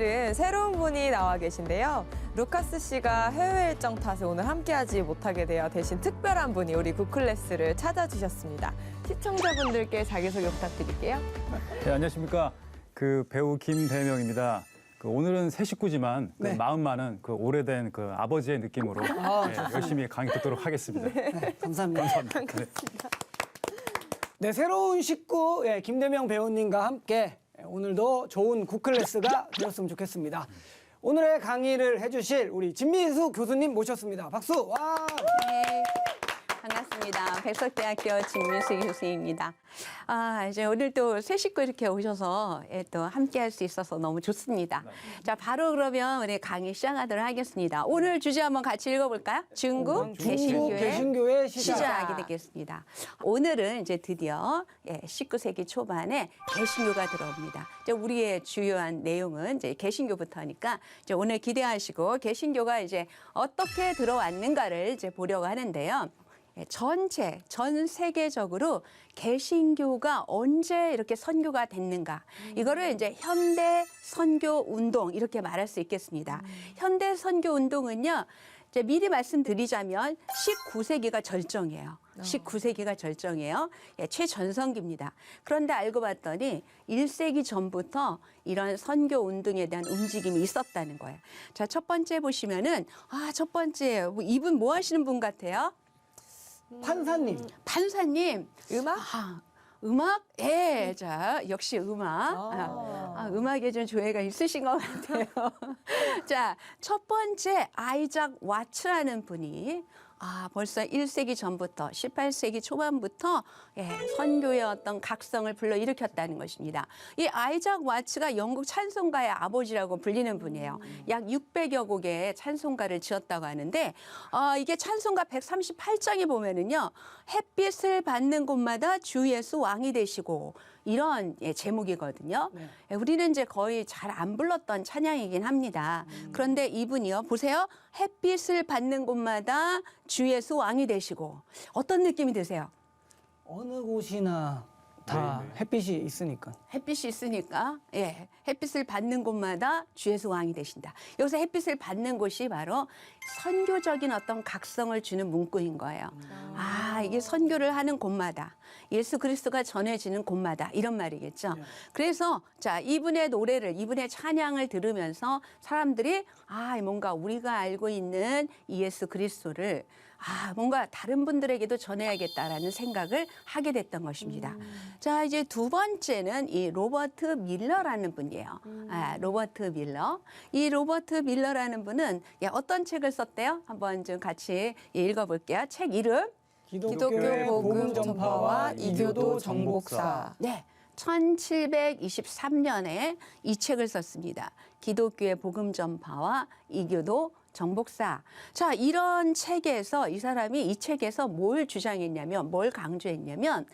오늘은 새로운 분이 나와 계신데요. 루카스 씨가 해외 일정 탓에 오늘 함께하지 못하게 되어 대신 특별한 분이 우리 구클래스를 찾아주셨습니다. 시청자분들께 자기소개 부탁드릴게요. 네, 안녕하십니까. 그 배우 김대명입니다. 오늘은 새 식구지만 네. 마음만은 오래된 아버지의 느낌으로 열심히 강의 듣도록 하겠습니다. 네, 감사합니다. 감사합니다. 네. 네, 새로운 식구 김대명 배우님과 함께 오늘도 좋은 구클래스가 되었으면 좋겠습니다. 오늘의 강의를 해주실 우리 진미수 교수님 모셨습니다. 박수! 와! 네, 반갑습니다. 백석대학교 진민수 교수입니다. 이제 오늘 또 새 식구 이렇게 오셔서 또 함께 할 수 있어서 너무 좋습니다. 자, 바로 그러면 우리 강의 시작하도록 하겠습니다. 오늘 주제 한번 같이 읽어볼까요? 중국 개신교의 시작. 시작이 되겠습니다. 오늘은 이제 드디어 19세기 초반에 개신교가 들어옵니다. 이제 우리의 주요한 내용은 이제 개신교부터니까 이제 오늘 기대하시고 개신교가 이제 어떻게 들어왔는가를 이제 보려고 하는데요. 전 세계적으로 개신교가 언제 이렇게 선교가 됐는가. 이거를 이제 현대 선교 운동 이렇게 말할 수 있겠습니다. 현대 선교 운동은요. 이제 미리 말씀드리자면 19세기가 절정이에요. 19세기가 절정이에요. 최전성기입니다. 그런데 알고 봤더니 1세기 전부터 이런 선교 운동에 대한 움직임이 있었다는 거예요. 자, 첫 번째 보시면은 첫 번째 이분 뭐 하시는 분 같아요? 판사님. 판사님. 음악? 음악? 예, 자, 역시 음악. 음악에 좀 조예가 있으신 것 같아요. 자, 첫 번째 아이작 와츠라는 분이 벌써 1세기 전부터 18세기 초반부터 선교의 어떤 각성을 불러일으켰다는 것입니다. 이 아이작 와츠가 영국 찬송가의 아버지라고 불리는 분이에요. 약 600여 곡의 찬송가를 지었다고 하는데 이게 찬송가 138장에 보면은요. 햇빛을 받는 곳마다 주 예수 왕이 되시고 이런 제목이거든요. 네. 우리는 이제 거의 잘 안 불렀던 찬양이긴 합니다. 그런데 이분이요. 보세요. 햇빛을 받는 곳마다 주 예수 왕이 되시고 어떤 느낌이 드세요? 어느 곳이나 다 햇빛이 있으니까. 햇빛이 있으니까 햇빛을 받는 곳마다 주 예수 왕이 되신다. 여기서 햇빛을 받는 곳이 바로 선교적인 어떤 각성을 주는 문구인 거예요. 이게 선교를 하는 곳마다 예수 그리스도가 전해지는 곳마다 이런 말이겠죠. 그래서 자, 이분의 노래를 이분의 찬양을 들으면서 사람들이 뭔가 우리가 알고 있는 이 예수 그리스도를 뭔가 다른 분들에게도 전해야겠다라는 생각을 하게 됐던 것입니다. 자, 이제 두 번째는 이 로버트 밀러라는 분이에요. 로버트 밀러. 이 로버트 밀러라는 분은 어떤 책을 썼대요? 한번 좀 같이 읽어볼게요. 책 이름. 기독교 복음 전파와 이교도 정복사. 네. 1723년에 이 책을 썼습니다. 기독교의 복음 전파와 이교도 정복사. 자, 이런 책에서 이 사람이 이 책에서 뭘 주장했냐면, 뭘 강조했냐면,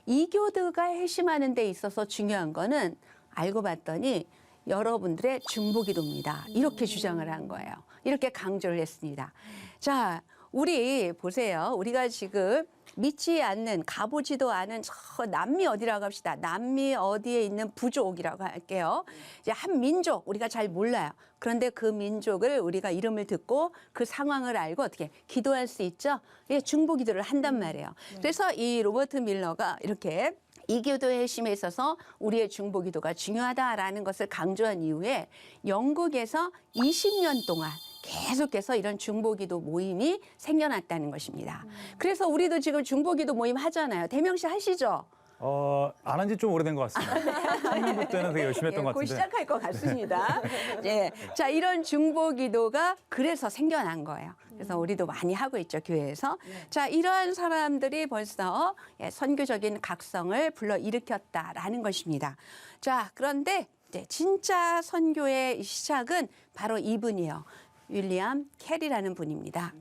이교도가 회심하는 데 있어서 중요한 거는 알고 봤더니 여러분들의 중보기도입니다. 이렇게 주장을 한 거예요. 이렇게 강조를 했습니다. 자, 우리 보세요. 우리가 지금 믿지 않는, 가보지도 않은 저 남미 어디라고 합시다. 남미 어디에 있는 부족이라고 할게요. 이제 한 민족 우리가 잘 몰라요. 그런데 그 민족을 우리가 이름을 듣고 그 상황을 알고 어떻게 기도할 수 있죠? 중보기도를 한단 말이에요. 그래서 이 로버트 밀러가 이렇게 이교도의 핵심에 있어서 우리의 중보기도가 중요하다라는 것을 강조한 이후에 영국에서 20년 동안 계속해서 이런 중보기도 모임이 생겨났다는 것입니다. 그래서 우리도 지금 중보기도 모임 하잖아요. 대명 씨 하시죠? 안 한 지 좀 오래된 것 같습니다. 청년부 때는 되게 열심히 했던 것 곧 같은데. 시작할 것 같습니다. 자, 이런 중보기도가 그래서 생겨난 거예요. 그래서 우리도 많이 하고 있죠, 교회에서. 자, 이러한 사람들이 벌써 선교적인 각성을 불러일으켰다라는 것입니다. 자, 그런데 이제 진짜 선교의 시작은 바로 이분이에요. 윌리엄 캐리라는 분입니다.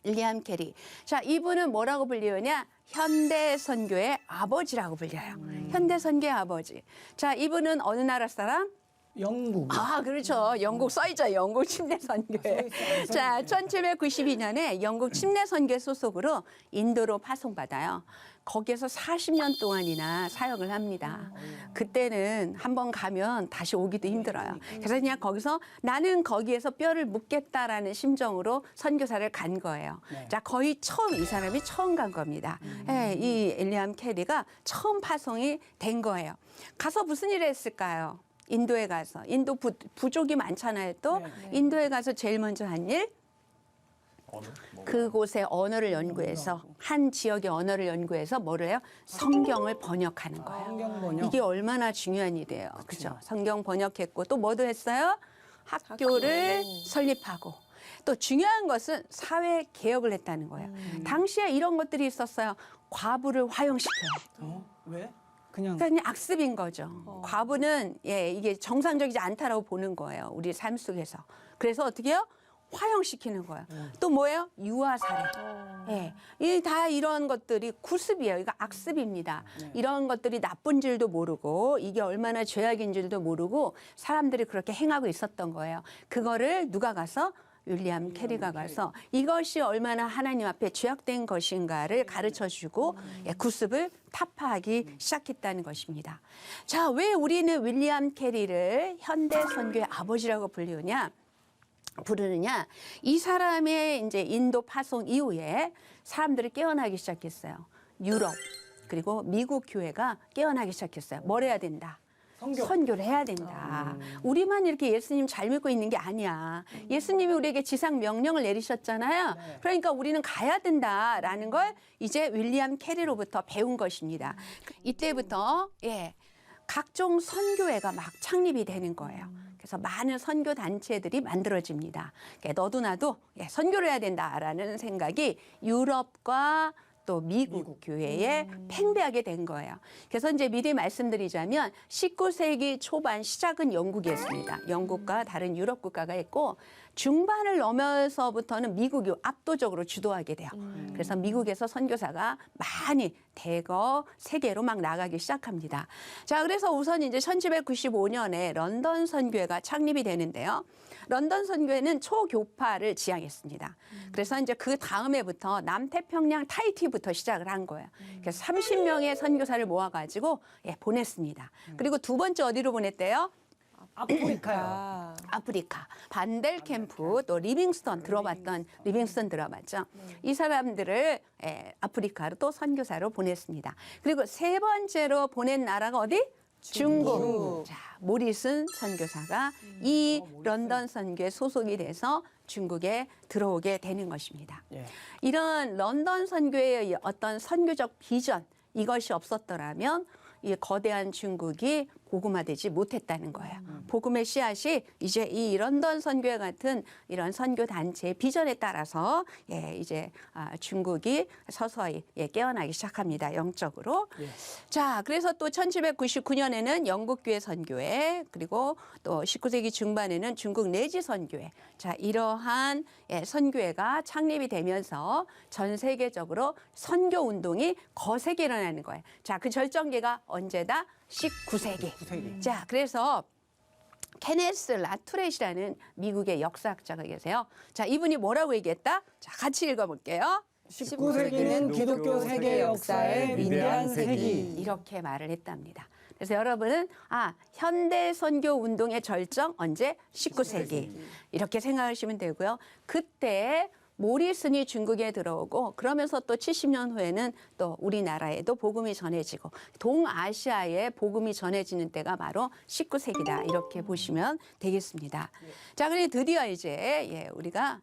윌리엄 캐리. 자, 이분은 뭐라고 불리느냐? 현대 선교의 아버지라고 불려요. 현대 선교의 아버지. 자, 이분은 어느 나라 사람? 영국. 아, 그렇죠. 영국 써있죠. 영국 침례 선교회. 자, 1792년에 영국 침례 선교회 소속으로 인도로 파송받아요. 거기에서 40년 동안이나 사역을 합니다. 그때는 한번 가면 다시 오기도 힘들어요. 그래서 그냥 거기서 나는 거기에서 뼈를 묻겠다라는 심정으로 선교사를 간 거예요. 자, 거의 처음 이 사람이 처음 간 겁니다. 예, 이 윌리엄 캐리가 처음 파송이 된 거예요. 가서 무슨 일을 했을까요? 인도에 가서 인도 부족이 많잖아요. 또 인도에 가서 제일 먼저 한 일, 그곳의 언어를 연구해서 한 지역의 언어를 연구해서 뭐를 해요? 성경을 번역하는 거예요. 성경 번역. 이게 얼마나 중요한 일이에요. 그렇죠? 성경 번역했고 또 뭐도 했어요? 학교를 설립하고 또 중요한 것은 사회 개혁을 했다는 거예요. 당시에 이런 것들이 있었어요. 과부를 화형시켜요. 왜? 그냥 그러니까 그냥 악습인 거죠. 과부는 예, 이게 정상적이지 않다라고 보는 거예요. 우리 삶 속에서. 그래서 어떻게 해요? 화형시키는 거예요. 또 뭐예요? 유아살해. 예, 다 이런 것들이 구습이에요. 이거 악습입니다. 이런 것들이 나쁜 줄도 모르고 이게 얼마나 죄악인 줄도 모르고 사람들이 그렇게 행하고 있었던 거예요. 그거를 누가 가서 윌리엄 캐리가 가서 이것이 얼마나 하나님 앞에 죄악된 것인가를 가르쳐주고 구습을 타파하기 시작했다는 것입니다. 자, 왜 우리는 윌리엄 캐리를 현대 선교의 아버지라고 부르느냐? 이 사람의 이제 인도 파송 이후에 사람들이 깨어나기 시작했어요. 유럽 그리고 미국 교회가 깨어나기 시작했어요. 뭘 해야 된다? 선교를 해야 된다. 우리만 이렇게 예수님 잘 믿고 있는 게 아니야. 예수님이 우리에게 지상 명령을 내리셨잖아요. 그러니까 우리는 가야 된다라는 걸 이제 윌리엄 캐리로부터 배운 것입니다. 이때부터 각종 선교회가 막 창립이 되는 거예요. 그래서 많은 선교 단체들이 만들어집니다. 그러니까 너도 나도 선교를 해야 된다라는 생각이 유럽과 또 미국 교회에 팽배하게 된 거예요. 그래서 이제 미리 말씀드리자면 19세기 초반 시작은 영국이었습니다. 영국과 다른 유럽 국가가 있고 중반을 넘어서부터는 미국이 압도적으로 주도하게 돼요. 그래서 미국에서 선교사가 많이 대거 세계로 막 나가기 시작합니다. 자, 그래서 우선 이제 1795년에 런던 선교회가 창립이 되는데요. 런던 선교회는 초교파를 지향했습니다. 그래서 이제 그 다음에부터 남태평양 타히티부터 시작을 한 거예요. 그래서 30명의 선교사를 모아가지고 보냈습니다. 그리고 두 번째 어디로 보냈대요? 아프리카요. 아프리카. 반델 캠프, 또 리빙스턴 들어봤죠? 이 사람들을 아프리카로 또 선교사로 보냈습니다. 그리고 세 번째로 보낸 나라가 어디? 중국. 자, 모리슨 선교사가 이 런던 선교에 소속이 돼서 중국에 들어오게 되는 것입니다. 이런 런던 선교의 어떤 선교적 비전, 이것이 없었더라면 이 거대한 중국이 복음화되지 못했다는 거예요. 복음의 씨앗이 이제 이 런던 선교회 같은 이런 선교 단체의 비전에 따라서 이제 중국이 서서히 깨어나기 시작합니다. 영적으로. 자, 그래서 또 1799년에는 영국교회 선교회, 그리고 또 19세기 중반에는 중국 내지 선교회. 자, 이러한 선교회가 창립이 되면서 전 세계적으로 선교 운동이 거세게 일어나는 거예요. 자, 그 절정기가 언제다? 19세기. 자, 그래서 케네스 라투렛이라는 미국의 역사학자가 계세요. 자, 이분이 뭐라고 얘기했다? 자, 같이 읽어볼게요. 19세기는 기독교 세계 역사의 위대한 세기. 이렇게 말을 했답니다. 그래서 여러분은 현대 선교 운동의 절정 언제? 19세기. 이렇게 생각하시면 되고요. 그때 모리슨이 중국에 들어오고 그러면서 또 70년 후에는 또 우리나라에도 복음이 전해지고 동아시아에 복음이 전해지는 때가 바로 19세기다. 이렇게 보시면 되겠습니다. 자, 그리고 드디어 이제 우리가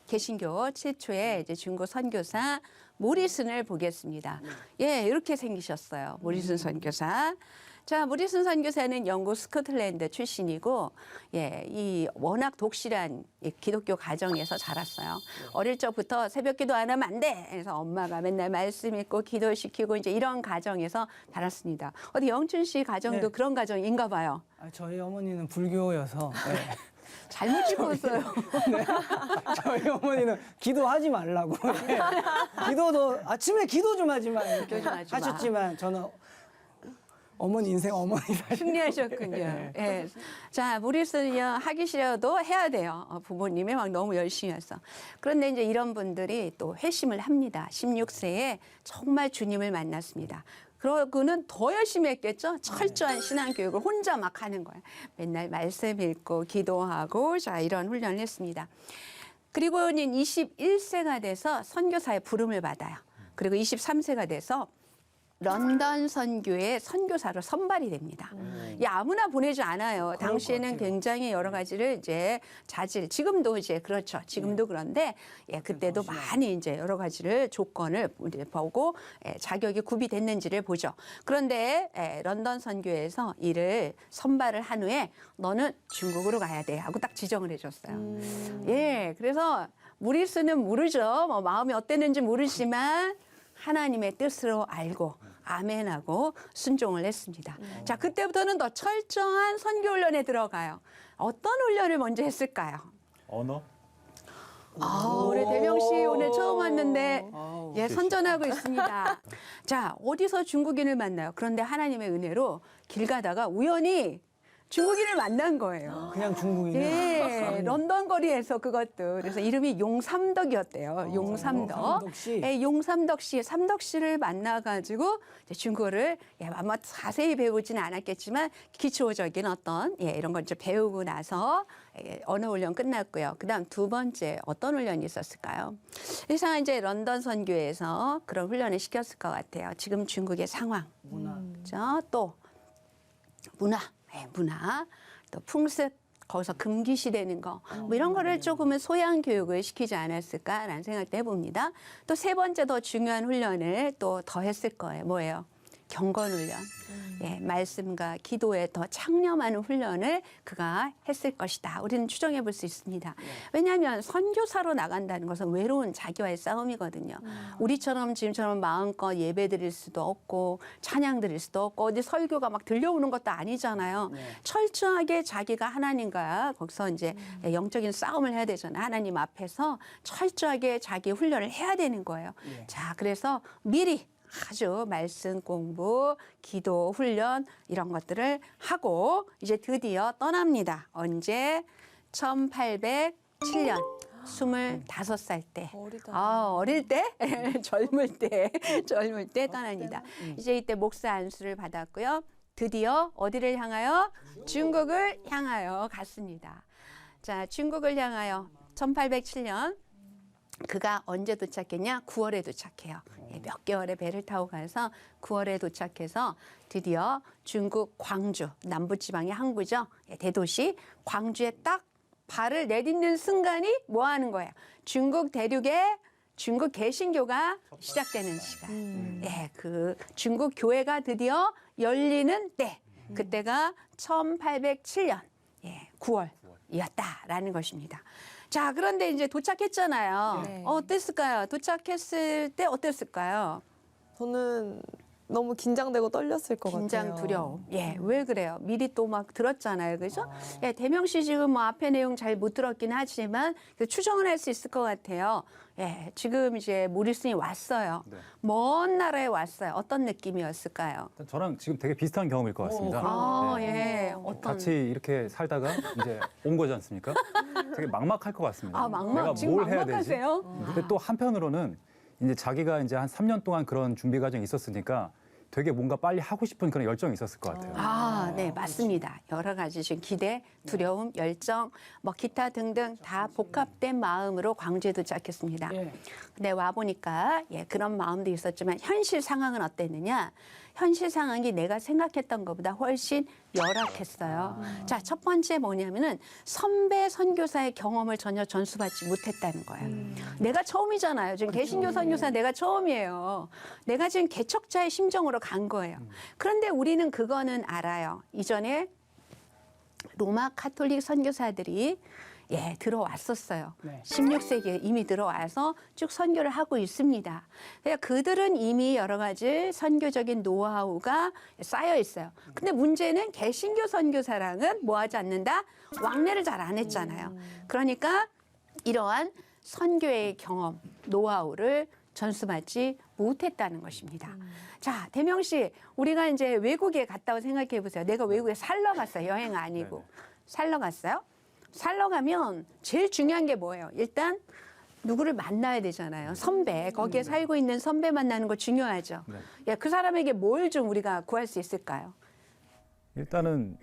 개신교 최초의 이제 중국 선교사 모리슨을 보겠습니다. 이렇게 생기셨어요. 모리슨 선교사. 자, 모리슨 선교사는 영국 스코틀랜드 출신이고, 이 워낙 독실한 기독교 가정에서 자랐어요. 어릴 적부터 새벽기도 안 하면 안 돼. 그래서 엄마가 맨날 말씀 읽고 기도시키고 이제 이런 가정에서 자랐습니다. 어디 영춘 씨 가정도 그런 가정인가 봐요. 저희 어머니는 불교여서. 잘못 찍었어요. 저희 어머니는 기도하지 말라고. 기도도 아침에 기도 좀 하지 마. 이렇게 기도 좀 하지 마. 하셨지만 저는 어머니 인생 어머니 승리하셨군요. 예. 자, 무리수는요, 하기 싫어도 해야 돼요. 부모님이 막 너무 열심히 해서. 그런데 이제 이런 분들이 또 회심을 합니다. 16세에 정말 주님을 만났습니다. 그러고는 더 열심히 했겠죠? 철저한 신앙교육을 혼자 막 하는 거예요. 맨날 말씀 읽고 기도하고 자, 이런 훈련을 했습니다. 그리고는 21세가 돼서 선교사의 부름을 받아요. 그리고 23세가 돼서 런던 선교의 선교사로 선발이 됩니다. 아무나 보내지 않아요. 당시에는 굉장히 여러 가지를 이제 지금도 이제 그렇죠. 지금도 그런데 그때도 많이 이제 여러 가지를 조건을 보고 자격이 구비됐는지를 보죠. 그런데 런던 선교에서 이를 선발을 한 후에 너는 중국으로 가야 돼 하고 딱 지정을 해줬어요. 그래서 무리수는 모르죠. 뭐 마음이 어땠는지 모르지만 하나님의 뜻으로 알고 아멘하고 순종을 했습니다. 자, 그때부터는 더 철저한 선교 훈련에 들어가요. 어떤 훈련을 먼저 했을까요? 언어? 우리 대명 씨 오늘 처음 왔는데 선전하고 있습니다. 자, 어디서 중국인을 만나요? 그런데 하나님의 은혜로 길 가다가 우연히 중국인을 만난 거예요. 그냥 중국인이요? 런던 거리에서 그것도. 그래서 이름이 용삼덕이었대요. 용삼덕. 용삼덕 씨, 삼덕 씨를 만나가지고 이제 중국어를 아마 자세히 배우지는 않았겠지만 기초적인 어떤 이런 걸 좀 배우고 나서 언어 훈련 끝났고요. 그다음 두 번째 어떤 훈련이 있었을까요? 이상 이제 런던 선교에서 그런 훈련을 시켰을 것 같아요. 지금 중국의 상황, 그렇죠? 또 문화, 또 풍습, 거기서 금기시되는 거, 뭐 이런 거를 조금은 소양 교육을 시키지 않았을까라는 생각도 해봅니다. 또 세 번째 더 중요한 훈련을 또 더 했을 거예요. 뭐예요? 경건 훈련. 말씀과 기도에 더 창념하는 훈련을 그가 했을 것이다. 우리는 추정해 볼 수 있습니다. 왜냐하면 선교사로 나간다는 것은 외로운 자기와의 싸움이거든요. 우리처럼 지금처럼 마음껏 예배 드릴 수도 없고 찬양 드릴 수도 없고 어디 설교가 막 들려오는 것도 아니잖아요. 철저하게 자기가 하나님과 거기서 이제 영적인 싸움을 해야 되잖아요. 하나님 앞에서 철저하게 자기 훈련을 해야 되는 거예요. 자, 그래서 미리 아주 말씀 공부, 기도, 훈련 이런 것들을 하고 이제 드디어 떠납니다. 언제? 1807년 25살 때. 어릴 때? 젊을 때 떠납니다. 이제 이때 목사 안수를 받았고요. 드디어 어디를 향하여? 중국을 향하여 갔습니다. 자, 중국을 향하여 1807년 그가 언제 도착했냐? 9월에 도착해요. 몇 개월의 배를 타고 가서 9월에 도착해서 드디어 중국 광주, 남부지방의 항구죠. 대도시 광주에 딱 발을 내딛는 순간이 뭐 하는 거예요? 중국 대륙에 중국 개신교가 시작되는 시간. 그 중국 교회가 드디어 열리는 때. 그때가 1807년 9월이었다라는 것입니다. 자, 그런데 이제 도착했잖아요. 어땠을까요? 도착했을 때 어땠을까요? 저는 너무 긴장되고 떨렸을 것 긴장, 같아요. 두려움. 왜 그래요? 미리 또 막 들었잖아요. 그죠? 대명 씨 지금 뭐 앞에 내용 잘 못 들었긴 하지만 추정을 할 수 있을 것 같아요. 지금 이제 무리슨이 왔어요. 먼 나라에 왔어요. 어떤 느낌이었을까요? 저랑 지금 되게 비슷한 경험일 것 같습니다. 어떤. 같이 이렇게 살다가 이제 온 거지 않습니까? 되게 막막할 것 같습니다. 내가 지금 뭘 해야 되지? 막막하세요? 근데 또 한편으로는 이제 자기가 이제 한 3년 동안 그런 준비 과정이 있었으니까 되게 뭔가 빨리 하고 싶은 그런 열정이 있었을 것 같아요. 네, 맞습니다. 여러 가지 지금 기대, 두려움, 열정, 뭐 기타 등등 다 복합된 마음으로 광주에 도착했습니다. 근데 와 보니까 그런 마음도 있었지만 현실 상황은 어땠느냐? 현실 상황이 내가 생각했던 것보다 훨씬 열악했어요. 자, 첫 번째 뭐냐면은 선배 선교사의 경험을 전혀 전수받지 못했다는 거예요. 내가 처음이잖아요. 지금 개신교 선교사 내가 처음이에요. 내가 지금 개척자의 심정으로 간 거예요. 그런데 우리는 그거는 알아요. 이전에 로마 카톨릭 선교사들이 들어왔었어요. 16세기에 이미 들어와서 쭉 선교를 하고 있습니다. 그러니까 그들은 이미 여러 가지 선교적인 노하우가 쌓여 있어요. 근데 문제는 개신교 선교사랑은 뭐 하지 않는다? 왕래를 잘 안 했잖아요. 그러니까 이러한 선교의 경험, 노하우를 전수받지 못했다는 것입니다. 자, 대명 씨, 우리가 이제 외국에 갔다고 생각해 보세요. 내가 외국에 살러 갔어요. 여행 아니고. 살러 갔어요? 살러 가면 제일 중요한 게 뭐예요? 일단 누구를 만나야 되잖아요. 선배. 거기에 살고 있는 선배 만나는 거 중요하죠. 네. 야, 그 사람에게 뭘 좀 우리가 구할 수 있을까요? 일단은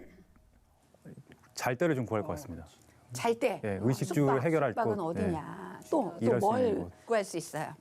잘 때를 좀 구할 것 같습니다. 잘 때. 네, 의식주를 해결할 숙박은 곳. 어디냐. 또 일할 수 있는 뭘 곳. 구할 수 있어요?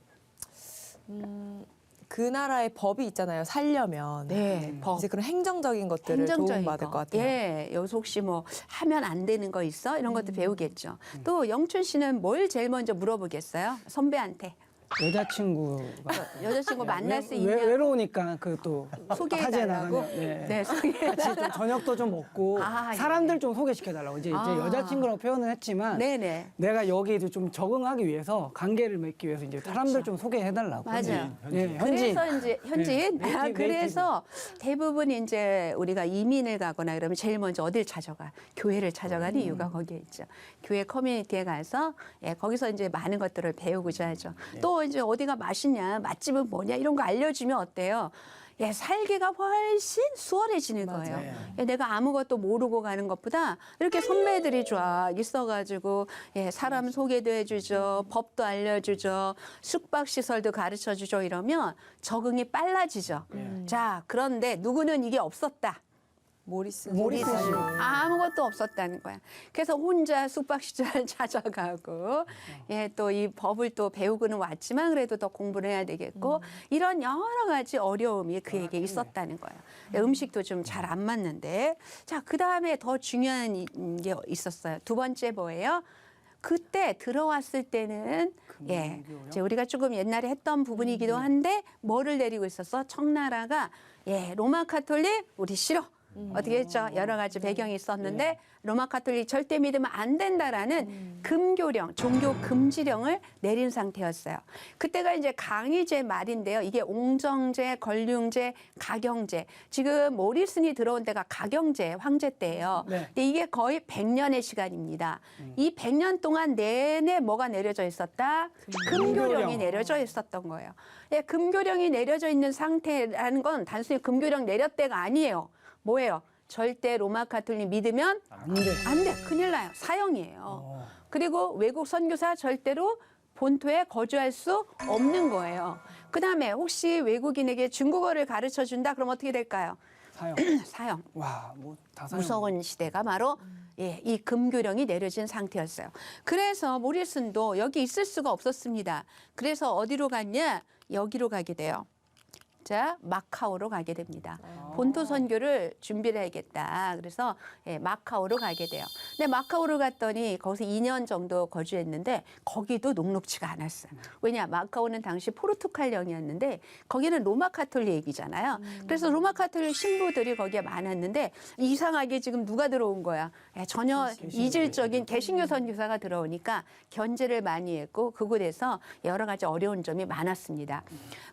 그 나라의 법이 있잖아요. 살려면. 네, 법. 이제 그런 행정적인 것들을 행정적인 도움받을 거. 것 같아요. 예, 여기서 혹시 뭐 하면 안 되는 거 있어? 이런 것도 배우겠죠. 또 영춘 씨는 뭘 제일 먼저 물어보겠어요? 선배한테. 여자친구가 여자친구 만날 수 있냐? 외로우니까 그 또 소개해달라고? 네. 네, 소개. 같이 좀 저녁도 좀 먹고 아, 예. 사람들 좀 소개시켜달라고 이제 아. 여자친구라고 표현을 했지만 네네. 내가 여기 좀 적응하기 위해서 관계를 맺기 위해서 이제 사람들 좀 소개해달라고. 맞아요. 네, 현지인. 그래서 이제 현지인. 네, 네이티브, 그래서 대부분 이제 우리가 이민을 가거나 그러면 제일 먼저 어딜 찾아가? 교회를 찾아가는 이유가 거기에 있죠. 교회 커뮤니티에 가서 예, 거기서 이제 많은 것들을 배우고자 하죠. 또 이제 어디가 맛있냐, 맛집은 뭐냐 이런 거 알려주면 어때요? 예, 살기가 훨씬 수월해지는 거예요. 예, 내가 아무것도 모르고 가는 것보다 이렇게 선배들이 쫙 있어가지고 예, 사람 소개도 해주죠, 법도 알려주죠, 숙박시설도 가르쳐주죠 이러면 적응이 빨라지죠. 자, 그런데 누구는 이게 없었다. 모리스. 아무것도 없었다는 거야. 그래서 혼자 숙박시설 찾아가고, 예, 또 이 법을 또 배우고는 왔지만 그래도 더 공부를 해야 되겠고, 이런 여러 가지 어려움이 그에게 있었다는 거예요. 음식도 좀 잘 안 맞는데. 자, 그 다음에 더 중요한 게 있었어요. 두 번째 뭐예요? 그때 들어왔을 때는 예, 이제 우리가 조금 옛날에 했던 부분이기도 한데 뭐를 내리고 있었어? 청나라가 예, 로마 카톨릭 우리 싫어. 어떻게 했죠? 여러 가지 배경이 있었는데 로마 카톨릭 절대 믿으면 안 된다라는 금교령, 종교 금지령을 내린 상태였어요. 그때가 이제 강희제 말인데요. 이게 옹정제, 걸륭제, 가경제. 지금 모리슨이 들어온 때가 가경제 황제 때예요. 네. 근데 이게 거의 100년의 시간입니다. 이 100년 동안 내내 뭐가 내려져 있었다? 금교령이 내려져 있었던 거예요. 예, 금교령이 내려져 있는 상태라는 건 단순히 금교령 내렸대가 아니에요. 뭐예요? 절대 로마 카톨릭 믿으면 안 돼. 안 돼. 큰일 나요. 사형이에요. 그리고 외국 선교사 절대로 본토에 거주할 수 없는 거예요. 그다음에 혹시 외국인에게 중국어를 가르쳐 준다? 그럼 어떻게 될까요? 사형. 사형. 와, 뭐 다 사형. 무서운 시대가 바로 예, 이 금교령이 내려진 상태였어요. 그래서 모리슨도 여기 있을 수가 없었습니다. 그래서 어디로 갔냐? 여기로 가게 돼요. 자, 마카오로 가게 됩니다. 본토 선교를 준비를 해야겠다. 그래서 예, 마카오로 가게 돼요. 근데 마카오로 갔더니 거기서 2년 정도 거주했는데 거기도 녹록지가 않았어요. 왜냐? 마카오는 당시 포르투갈령이었는데 거기는 로마 카톨릭이잖아요. 그래서 로마 카톨릭 신부들이 거기에 많았는데 이상하게 지금 누가 들어온 거야? 예, 전혀 이질적인 개신교 선교사가 들어오니까 견제를 많이 했고 그곳에서 여러 가지 어려운 점이 많았습니다.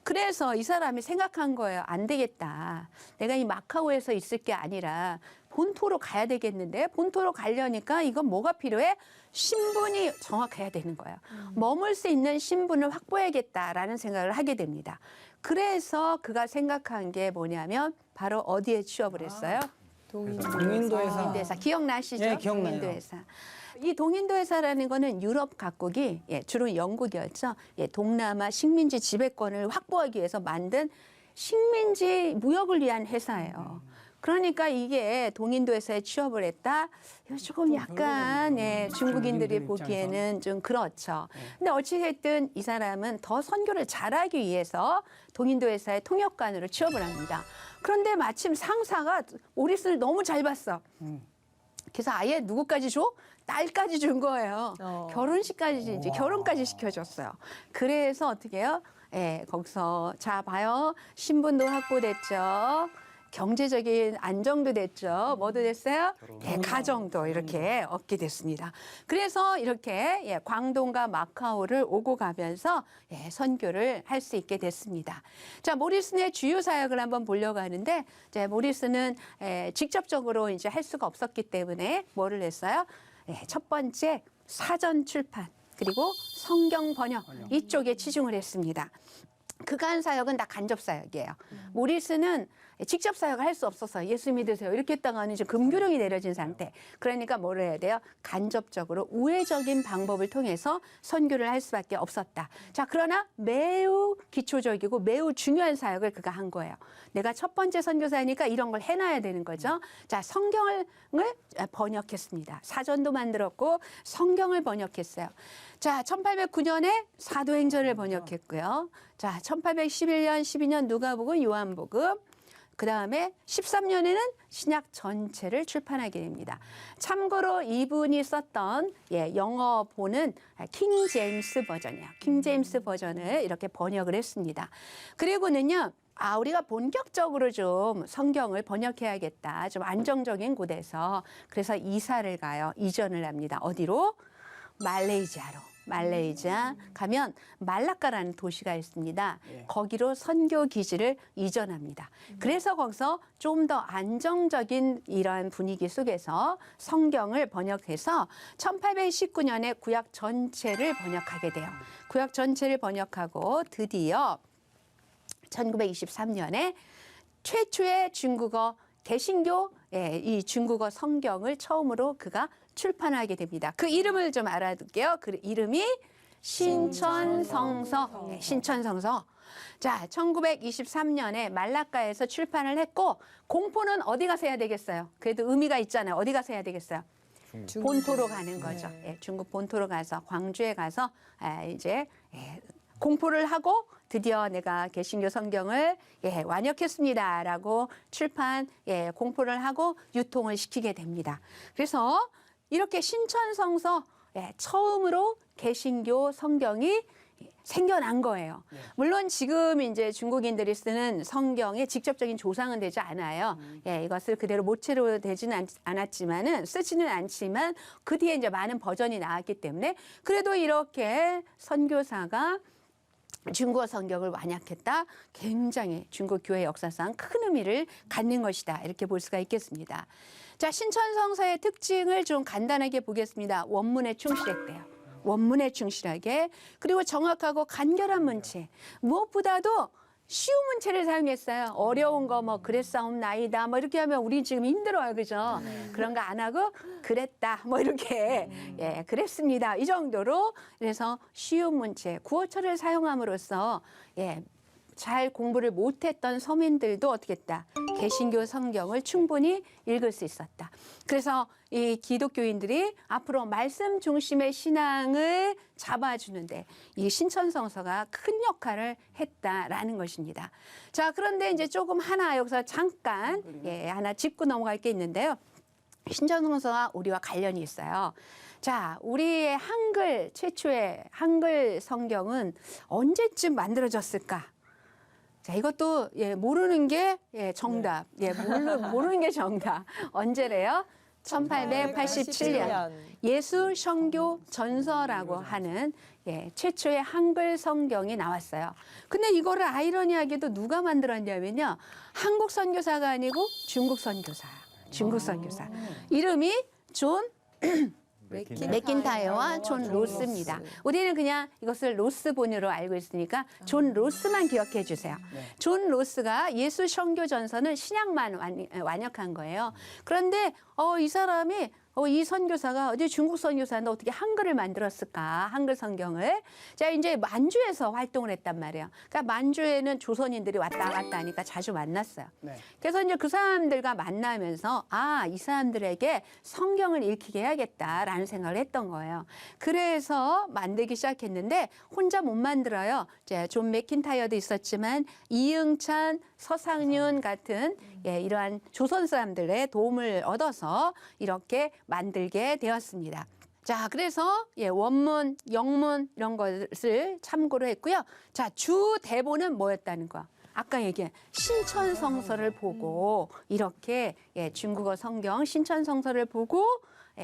그래서 이 사람이 생각한 거예요. 안 되겠다. 내가 이 마카오에서 있을 게 아니라 본토로 가야 되겠는데 본토로 가려니까 이건 뭐가 필요해? 신분이 정확해야 되는 거예요. 머물 수 있는 신분을 확보해야겠다라는 생각을 하게 됩니다. 그래서 그가 생각한 게 뭐냐면 바로 어디에 취업을 했어요? 동인도에서 동인도회사. 기억나시죠? 예, 기억나요. 동인도회사. 이 동인도회사라는 거는 유럽 각국이 예, 주로 영국이었죠. 예, 동남아 식민지 지배권을 확보하기 위해서 만든 식민지 무역을 위한 회사예요. 그러니까 이게 동인도회사에 취업을 했다. 이거 조금 약간 예, 중국인들이 보기에는 좀 그렇죠. 근데 어찌됐든 이 사람은 더 선교를 잘하기 위해서 동인도회사의 통역관으로 취업을 합니다. 그런데 마침 상사가 모리슨을 너무 잘 봤어. 그래서 아예 누구까지 줘? 딸까지 준 거예요. 결혼식까지 이제 결혼까지 시켜줬어요. 그래서 어떻게 해요? 예, 거기서 자 봐요. 신분도 확보됐죠. 경제적인 안정도 됐죠. 뭐도 됐어요? 예, 가정도 이렇게 얻게 됐습니다. 그래서 이렇게 예, 광동과 마카오를 오고 가면서 예, 선교를 할 수 있게 됐습니다. 자, 모리슨의 주요 사역을 한번 보려고 하는데, 이제 모리슨은 예, 직접적으로 이제 할 수가 없었기 때문에 뭐를 했어요? 예, 첫 번째 사전 출판. 그리고 성경 번역 이쪽에 치중을 했습니다. 그간 사역은 다 간접 사역이에요. 모리스는 직접 사역을 할 수 없어서 예수 믿으세요 이렇게 했다가는 이제 금규령이 내려진 상태. 그러니까 뭐를 해야 돼요? 간접적으로 우회적인 방법을 통해서 선교를 할 수밖에 없었다. 자, 그러나 매우 기초적이고 매우 중요한 사역을 그가 한 거예요. 내가 첫 번째 선교사니까 이런 걸 해놔야 되는 거죠. 자, 성경을 번역했습니다. 사전도 만들었고 성경을 번역했어요. 자, 1809년에 사도행전을 번역했고요. 자, 1811년, 12년 누가복음, 요한복음, 그 다음에 13년에는 신약 전체를 출판하게 됩니다. 참고로 이분이 썼던 영어본은 킹 제임스 버전이에요. 킹 제임스 버전을 이렇게 번역을 했습니다. 그리고는요, 우리가 본격적으로 좀 성경을 번역해야겠다. 좀 안정적인 곳에서. 그래서 이사를 가요. 이전을 합니다. 어디로? 말레이시아로. 말레이시아 가면 말라카라는 도시가 있습니다. 거기로 선교 기지를 이전합니다. 그래서 거기서 좀 더 안정적인 이러한 분위기 속에서 성경을 번역해서 1819년에 구약 전체를 번역하게 돼요. 구약 전체를 번역하고 드디어 1923년에 최초의 중국어 개신교 이 중국어 성경을 처음으로 그가 출판하게 됩니다. 그 이름을 좀 알아둘게요. 그 이름이 신천성서. 신천성서. 자, 1923년에 말라카에서 출판을 했고 공포는 어디 가서 해야 되겠어요? 그래도 의미가 있잖아요. 어디 가서 해야 되겠어요? 본토로 가는 거죠. 중국 본토로 가서 광주에 가서 이제 공포를 하고 드디어 내가 개신교 성경을 완역했습니다라고 출판 공포를 하고 유통을 시키게 됩니다. 그래서 이렇게 신천성서 처음으로 개신교 성경이 생겨난 거예요. 물론 지금 이제 중국인들이 쓰는 성경의 직접적인 조상은 되지 않아요. 이것을 그대로 모체로 되지는 않았지만은 쓰지는 않지만 그 뒤에 이제 많은 버전이 나왔기 때문에 그래도 이렇게 선교사가 중국어 성경을 완약했다. 굉장히 중국 교회 역사상 큰 의미를 갖는 것이다. 이렇게 볼 수가 있겠습니다. 자, 신천성서의 특징을 좀 간단하게 보겠습니다. 원문에 충실했대요. 원문에 충실하게. 그리고 정확하고 간결한 문체. 무엇보다도 쉬운 문체를 사용했어요. 어려운 거 뭐 그랬사옵나이다 뭐 이렇게 하면 우리 지금 힘들어요, 그죠? 그런 거 안 하고 그랬다 뭐 이렇게 그랬습니다. 이 정도로 그래서 쉬운 문체, 구어체를 사용함으로써 잘 공부를 못했던 서민들도 어떻게 했다? 개신교 성경을 충분히 읽을 수 있었다. 그래서 이 기독교인들이 앞으로 말씀 중심의 신앙을 잡아주는데 이 신천성서가 큰 역할을 했다라는 것입니다. 자, 그런데 이제 조금 하나 여기서 잠깐 하나 짚고 넘어갈 게 있는데요. 신천성서가 우리와 관련이 있어요. 자, 우리의 한글 최초의 한글 성경은 언제쯤 만들어졌을까? 자, 이것도 모르는 게 정답. 모르는 게 정답. 언제래요? 1887년 예수 성교 전서라고 하는 최초의 한글 성경이 나왔어요. 근데 이거를 아이러니하게도 누가 만들었냐면요. 한국 선교사가 아니고 중국 선교사. 중국 선교사. 이름이 존 맥킨타이어와 존 로스입니다. 우리는 그냥 이것을 로스본으로 알고 있으니까 존 로스만 기억해 주세요. 존 로스가 예수 성교 전서는 신약만 완역한 거예요. 그런데 이 사람이 이 선교사가 어디 중국 선교사인데 어떻게 한글을 만들었을까? 한글 성경을. 자, 이제 만주에서 활동을 했단 말이에요. 그러니까 만주에는 조선인들이 왔다 갔다 하니까 자주 만났어요. 그래서 이제 그 사람들과 만나면서 이 사람들에게 성경을 읽히게 해야겠다라는 생각을 했던 거예요. 그래서 만들기 시작했는데 혼자 못 만들어요. 이제 존 맥킨타이어도 있었지만 이응찬, 서상윤 같은 이러한 조선 사람들의 도움을 얻어서 이렇게 만들게 되었습니다. 자, 그래서 원문, 영문 이런 것을 참고로 했고요. 자, 주 대본은 뭐였다는 거야? 아까 얘기한 신천성서를 보고 이렇게 중국어 성경 신천성서를 보고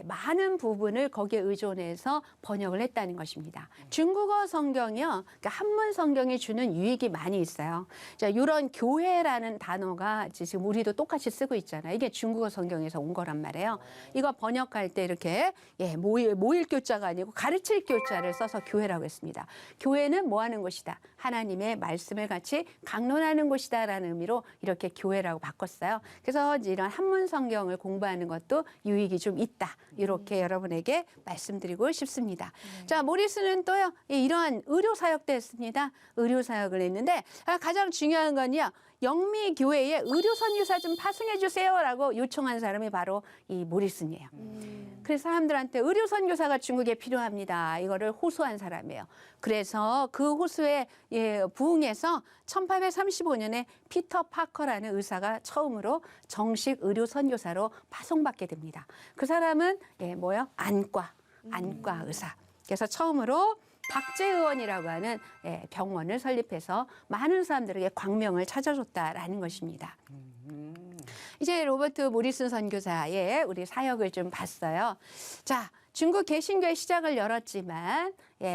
많은 부분을 거기에 의존해서 번역을 했다는 것입니다. 중국어 성경이요, 그러니까 한문 성경이 주는 유익이 많이 있어요. 자, 이런 교회라는 단어가 지금 우리도 똑같이 쓰고 있잖아요. 이게 중국어 성경에서 온 거란 말이에요. 이거 번역할 때 이렇게 모일 교자가 아니고 가르칠 교자를 써서 교회라고 했습니다. 교회는 뭐 하는 곳이다? 하나님의 말씀을 같이 강론하는 곳이다라는 의미로 이렇게 교회라고 바꿨어요. 그래서 이런 한문 성경을 공부하는 것도 유익이 좀 있다. 이렇게 여러분에게 말씀드리고 싶습니다. 자, 모리스는 또요, 이러한 의료 사역도 했습니다. 의료 사역을 했는데 가장 중요한 건요, 영미 교회에 의료 선교사 좀 파송해 주세요라고 요청한 사람이 바로 이 모리슨이에요. 그래서 사람들한테 의료 선교사가 중국에 필요합니다. 이거를 호소한 사람이에요. 그래서 그 호소에 부응해서 1835년에 피터 파커라는 의사가 처음으로 정식 의료 선교사로 파송받게 됩니다. 그 사람은 안과 의사. 그래서 처음으로 박제의원이라고 하는 병원을 설립해서 많은 사람들에게 광명을 찾아줬다라는 것입니다. 이제 로버트 모리슨 선교사의 우리 사역을 좀 봤어요. 자, 중국 개신교의 시작을 열었지만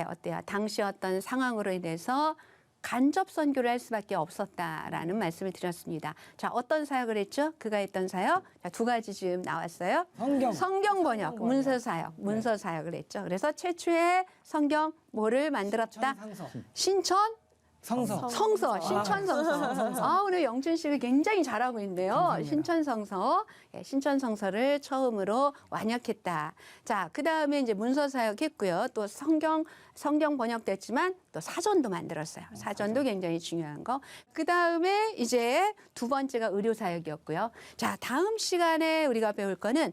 어때요? 당시 어떤 상황으로 인해서 간접 선교를 할 수밖에 없었다라는 말씀을 드렸습니다. 자, 어떤 사역을 했죠? 그가 했던 사역? 자, 두 가지 지금 나왔어요. 성경 번역, 문서 사역, 문서 사역을 했죠. 그래서 최초의 성경 뭐를 만들었다? 신천 성서. 오늘 영준 씨가 굉장히 잘하고 있네요. 감사합니다. 신천성서. 신천성서를 처음으로 완역했다. 자, 그 다음에 이제 문서 사역했고요. 또 성경 번역됐지만 또 사전도 만들었어요. 사전도 굉장히 중요한 거. 그 다음에 이제 두 번째가 의료 사역이었고요. 자, 다음 시간에 우리가 배울 거는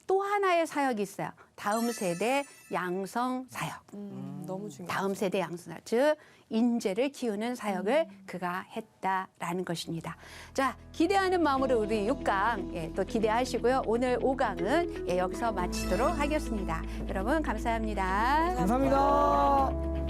또 하나의 사역이 있어요. 다음 세대 양성 사역. 너무 중요해요. 다음 세대 양성 사역. 즉 인재를 키우는 사역을 그가 했다라는 것입니다. 자, 기대하는 마음으로 우리 6강 또 기대하시고요. 오늘 5강은 여기서 마치도록 하겠습니다. 여러분 감사합니다. 감사합니다.